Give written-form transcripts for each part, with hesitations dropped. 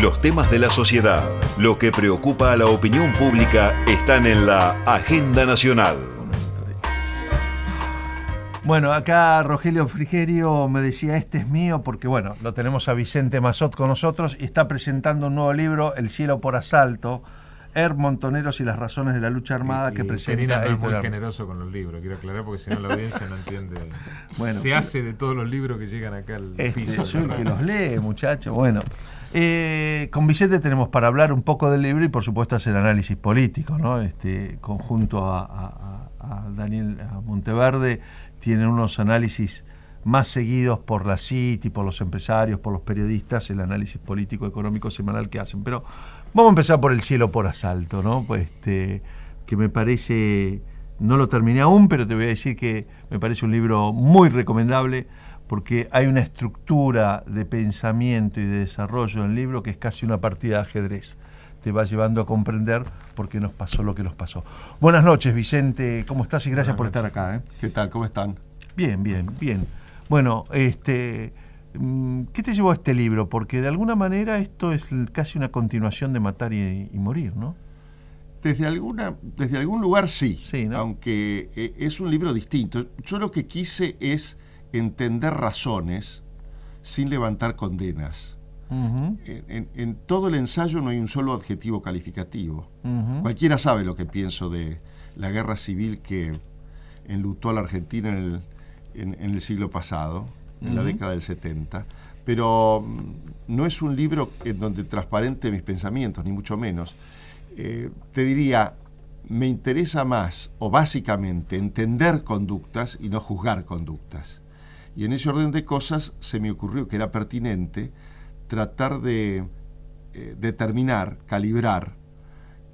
Los temas de la sociedad, lo que preocupa a la opinión pública, están en la agenda nacional. Bueno, acá Rogelio Frigerio me decía, este es mío, porque bueno, lo tenemos a Vicente Massot con nosotros y está presentando un nuevo libro, El cielo por asalto, Montoneros y las razones de la lucha armada, que presenta... No es muy generoso con los libros, quiero aclarar, porque si no la audiencia no entiende. Bueno, se hace de todos los libros que llegan acá al piso. Soy el que los lee, muchachos. Bueno, con Vicente tenemos para hablar un poco del libro y por supuesto hacer análisis político, ¿no? Conjunto a Daniel Monteverde, tienen unos análisis más seguidos por la CIT y por los empresarios, por los periodistas, el análisis político-económico semanal que hacen. Pero vamos a empezar por El cielo por asalto, ¿no? Pues que me parece, no lo terminé aún, pero te voy a decir que me parece un libro muy recomendable porque hay una estructura de pensamiento y de desarrollo en el libro que es casi una partida de ajedrez. Te va llevando a comprender por qué nos pasó lo que nos pasó. Buenas noches, Vicente, ¿cómo estás? Y gracias por estar acá. ¿Qué tal? ¿Cómo están? Bien, bien, bien. Bueno, ¿qué te llevó a este libro? Porque de alguna manera esto es casi una continuación de Matar y Morir, ¿no? Desde algún lugar sí, ¿no? Aunque es un libro distinto. Yo lo que quise es entender razones sin levantar condenas. Uh-huh. En todo el ensayo no hay un solo adjetivo calificativo. Uh-huh. Cualquiera sabe lo que pienso de la guerra civil que enlutó a la Argentina en el siglo pasado, en la década del 70, pero no es un libro en donde transparente mis pensamientos, ni mucho menos. Te diría, me interesa más, o básicamente, entender conductas y no juzgar conductas. Y en ese orden de cosas se me ocurrió que era pertinente tratar de determinar, calibrar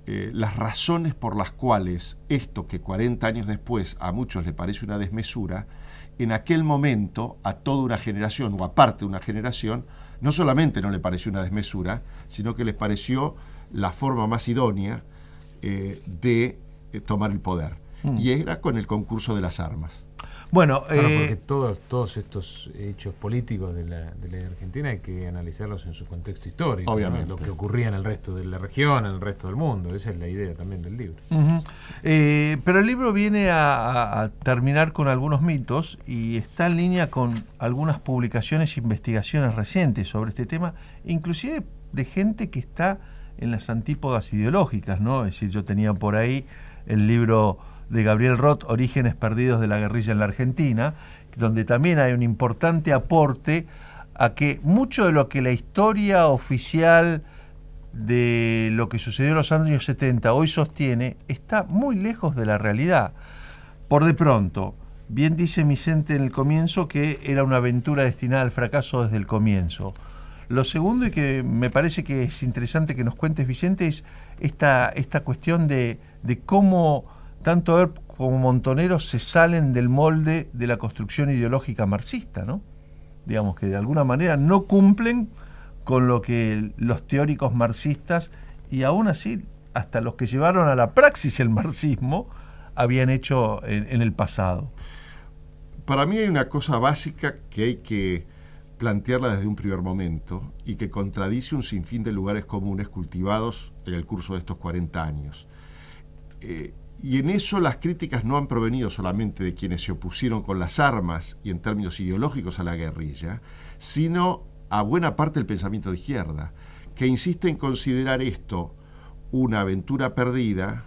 las razones por las cuales esto que 40 años después a muchos les parece una desmesura, en aquel momento a toda una generación o a parte de una generación no solamente no le pareció una desmesura, sino que les pareció la forma más idónea de tomar el poder. Y era con el concurso de las armas. Bueno, porque todos estos hechos políticos de la Argentina hay que analizarlos en su contexto histórico, obviamente, ¿no? Lo que ocurría en el resto de la región, en el resto del mundo. Esa es la idea también del libro. Uh-huh. Pero el libro viene a terminar con algunos mitos y está en línea con algunas publicaciones e investigaciones recientes sobre este tema, inclusive de gente que está en las antípodas ideológicas, ¿no? Es decir, yo tenía por ahí el libro de Gabriel Roth, Orígenes perdidos de la guerrilla en la Argentina, donde también hay un importante aporte a que mucho de lo que la historia oficial de lo que sucedió en los años 70 hoy sostiene, está muy lejos de la realidad. Por de pronto, bien dice Vicente en el comienzo que era una aventura destinada al fracaso desde el comienzo. Lo segundo, y que me parece que es interesante que nos cuentes, Vicente, es esta cuestión de cómo tanto Earp como Montoneros se salen del molde de la construcción ideológica marxista, ¿no? Digamos que de alguna manera no cumplen con lo que los teóricos marxistas, y aún así hasta los que llevaron a la praxis el marxismo, habían hecho en el pasado. Para mí hay una cosa básica que hay que plantearla desde un primer momento y que contradice un sinfín de lugares comunes cultivados en el curso de estos 40 años. Y en eso las críticas no han provenido solamente de quienes se opusieron con las armas y en términos ideológicos a la guerrilla, sino a buena parte del pensamiento de izquierda, que insiste en considerar esto una aventura perdida,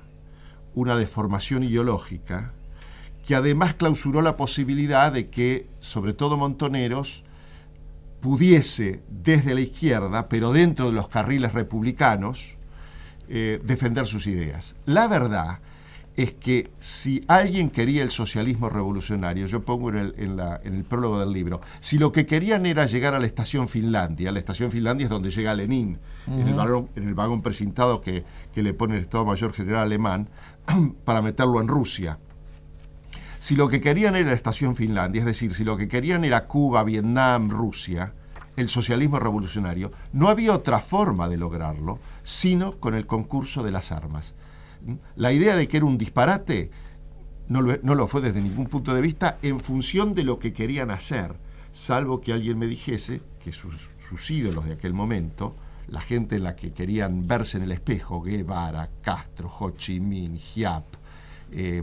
una deformación ideológica, que además clausuró la posibilidad de que, sobre todo Montoneros, pudiese desde la izquierda, pero dentro de los carriles republicanos, defender sus ideas. La verdad es que si alguien quería el socialismo revolucionario, yo pongo en el prólogo del libro, si lo que querían era llegar a la estación Finlandia es donde llega Lenin, uh-huh, en el vagón precintado que le pone el Estado Mayor General alemán para meterlo en Rusia. Si lo que querían era la estación Finlandia, es decir, si lo que querían era Cuba, Vietnam, Rusia, el socialismo revolucionario, no había otra forma de lograrlo sino con el concurso de las armas. La idea de que era un disparate no lo fue desde ningún punto de vista en función de lo que querían hacer, salvo que alguien me dijese que sus ídolos de aquel momento, la gente en la que querían verse en el espejo, Guevara, Castro, Ho Chi Minh, Giap,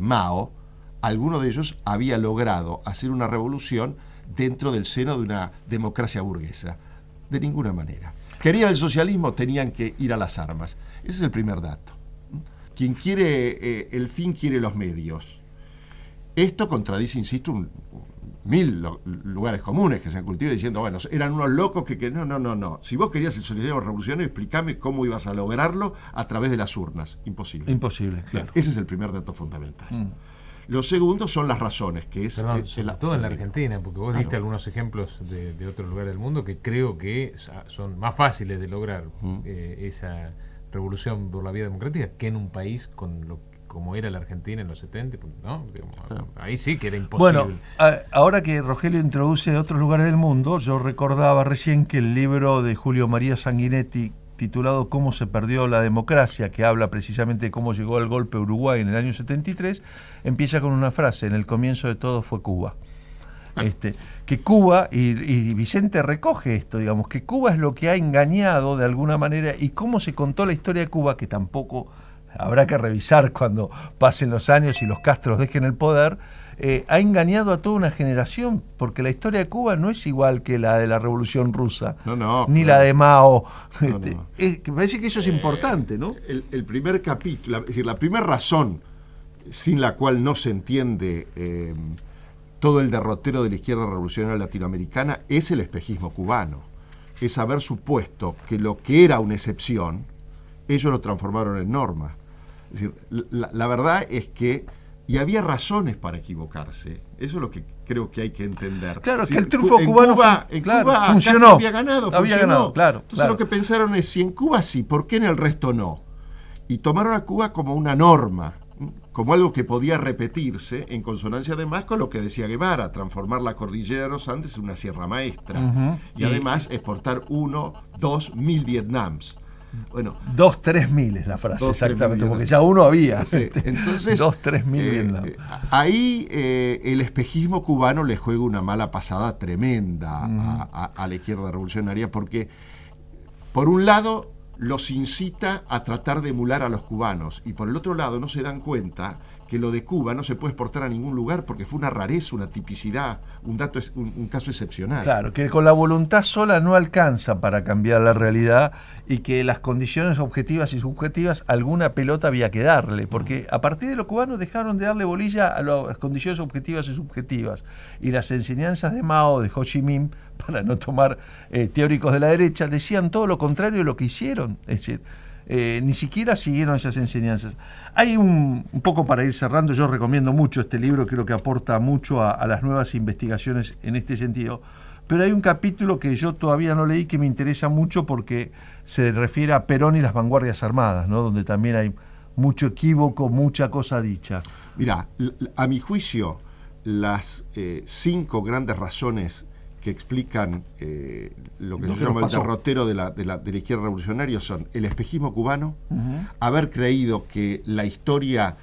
Mao, alguno de ellos había logrado hacer una revolución dentro del seno de una democracia burguesa. De ninguna manera. Querían el socialismo, tenían que ir a las armas. Ese es el primer dato. Quien quiere el fin quiere los medios. Esto contradice, insisto, mil lugares comunes que se han cultivado diciendo, bueno, eran unos locos que no. Si vos querías el socialismo revolucionario, explícame cómo ibas a lograrlo a través de las urnas. Imposible. Imposible, claro. Ese es el primer dato fundamental. Lo segundo son las razones, que es... Perdón, sobre todo en la Argentina, porque vos diste algunos ejemplos de otros lugares del mundo que creo que son más fáciles de lograr esa revolución por la vía democrática que en un país como era la Argentina en los 70, ¿no? Digamos, ahí sí que era imposible. Bueno, ahora que Rogelio introduce otros lugares del mundo, yo recordaba recién que el libro de Julio María Sanguinetti, titulado Cómo se perdió la democracia, que habla precisamente de cómo llegó el golpe a Uruguay en el año 73, empieza con una frase: en el comienzo de todo fue Cuba. Que Cuba, y Vicente recoge esto, digamos, que Cuba es lo que ha engañado de alguna manera, y cómo se contó la historia de Cuba, que tampoco habrá que revisar cuando pasen los años y los Castros dejen el poder, ha engañado a toda una generación, porque la historia de Cuba no es igual que la de la Revolución Rusa, ni la de Mao. Me parece que eso es importante, ¿no? El primer capítulo, es decir, la primera razón sin la cual no se entiende todo el derrotero de la izquierda revolucionaria latinoamericana es el espejismo cubano. Es haber supuesto que lo que era una excepción, ellos lo transformaron en norma. Es decir, la verdad es que y había razones para equivocarse. Eso es lo que creo que hay que entender. Claro, que el triunfo cubano Cuba funcionó. Había ganado, funcionó. Claro, Entonces lo que pensaron es, si en Cuba sí, ¿por qué en el resto no? Y tomaron a Cuba como una norma, como algo que podía repetirse, en consonancia además con lo que decía Guevara, transformar la cordillera de los Andes en una sierra maestra. Y además exportar 1, 2, 1000 Vietnams. Bueno, 2-3 es la frase, exactamente, porque ya uno había. Sí. Entonces, 2-3 mil ahí el espejismo cubano le juega una mala pasada tremenda a la izquierda revolucionaria, porque por un lado los incita a tratar de emular a los cubanos, y por el otro lado no se dan cuenta que lo de Cuba no se puede exportar a ningún lugar porque fue una rareza, una tipicidad, un caso excepcional. Claro, que con la voluntad sola no alcanza para cambiar la realidad, y que las condiciones objetivas y subjetivas alguna pelota había que darle, porque a partir de los cubanos dejaron de darle bolilla a las condiciones objetivas y subjetivas, y las enseñanzas de Mao, de Ho Chi Minh, para no tomar teóricos de la derecha, decían todo lo contrario de lo que hicieron. Es decir, ni siquiera siguieron esas enseñanzas. Hay un poco para ir cerrando, yo recomiendo mucho este libro, creo que aporta mucho a las nuevas investigaciones en este sentido, pero hay un capítulo que yo todavía no leí que me interesa mucho porque se refiere a Perón y las vanguardias armadas, ¿no? Donde también hay mucho equívoco, mucha cosa dicha. Mirá, a mi juicio, las 5 grandes razones que explican lo que se llama el derrotero de la izquierda revolucionaria son el espejismo cubano, haber creído que la historia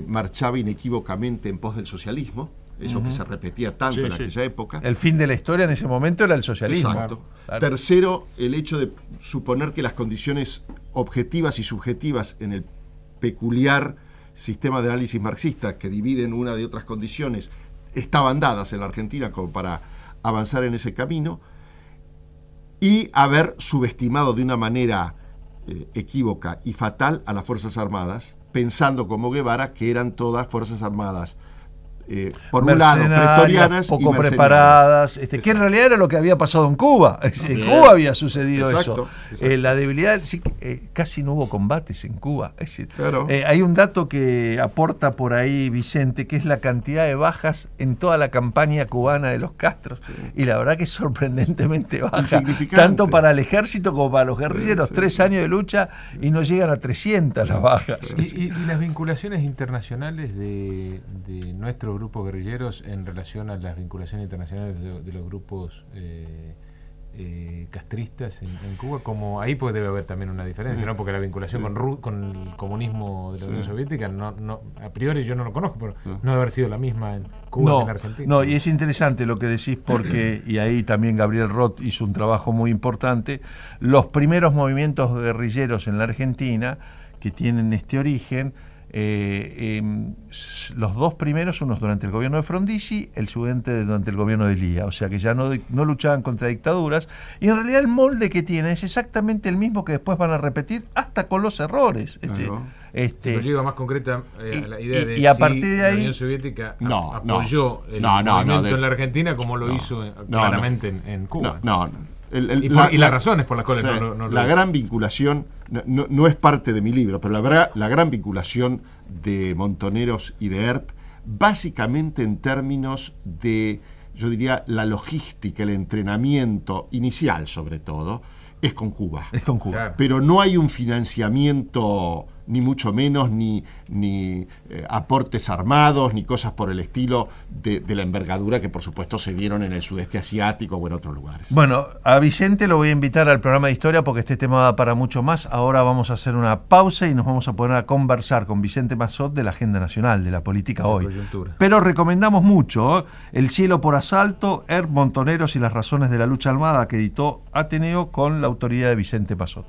marchaba inequívocamente en pos del socialismo, eso que se repetía tanto en aquella época. El fin de la historia en ese momento era el socialismo. Exacto. Claro. Tercero, el hecho de suponer que las condiciones objetivas y subjetivas en el peculiar sistema de análisis marxista que dividen una de otras condiciones estaban dadas en la Argentina como para avanzar en ese camino, y haber subestimado de una manera equívoca y fatal a las Fuerzas Armadas, pensando como Guevara que eran todas Fuerzas Armadas por un lado pretorianas, poco preparadas, que en realidad era lo que había pasado en Cuba. En Cuba había sucedido eso. La debilidad, casi no hubo combates en Cuba. Es decir, claro. Hay un dato que aporta por ahí Vicente, que es la cantidad de bajas en toda la campaña cubana de los Castros, y la verdad que es sorprendentemente baja, tanto para el ejército como para los guerrilleros. 3 años de lucha y no llegan a 300 las bajas. Y las vinculaciones internacionales de nuestro grupos guerrilleros en relación a las vinculaciones internacionales de los grupos castristas castristas en Cuba, como ahí pues debe haber también una diferencia, ¿no? Porque la vinculación con el comunismo de la Unión Soviética, a priori yo no lo conozco, pero no debe haber sido la misma en Cuba que en Argentina. No, y es interesante lo que decís porque, y ahí también Gabriel Roth hizo un trabajo muy importante, los primeros movimientos guerrilleros en la Argentina que tienen este origen, los dos primeros, unos durante el gobierno de Frondizi, el siguiente durante el gobierno de Lía, o sea que ya no luchaban contra dictaduras, y en realidad el molde que tienen es exactamente el mismo que después van a repetir hasta con los errores. Claro. Si nos llega más concreta a la idea de y a partir de ahí, la Unión Soviética apoyó el movimiento en la Argentina como lo hizo claramente en Cuba. Y las razones por las cuales la gran vinculación no es parte de mi libro, pero la gran vinculación de Montoneros y de ERP, básicamente en términos de, yo diría, la logística, el entrenamiento inicial sobre todo, es con Cuba. Es con Cuba. Claro. Pero no hay un financiamiento, ni mucho menos, ni aportes armados, ni cosas por el estilo de la envergadura que por supuesto se dieron en el sudeste asiático o en otros lugares. Bueno, a Vicente lo voy a invitar al programa de historia porque este tema da para mucho más. Ahora vamos a hacer una pausa y nos vamos a poner a conversar con Vicente Massot de la agenda nacional, de la política hoy. Pero recomendamos mucho El cielo por asalto, Montoneros y las razones de la lucha armada, que editó Ateneo con la autoría de Vicente Massot.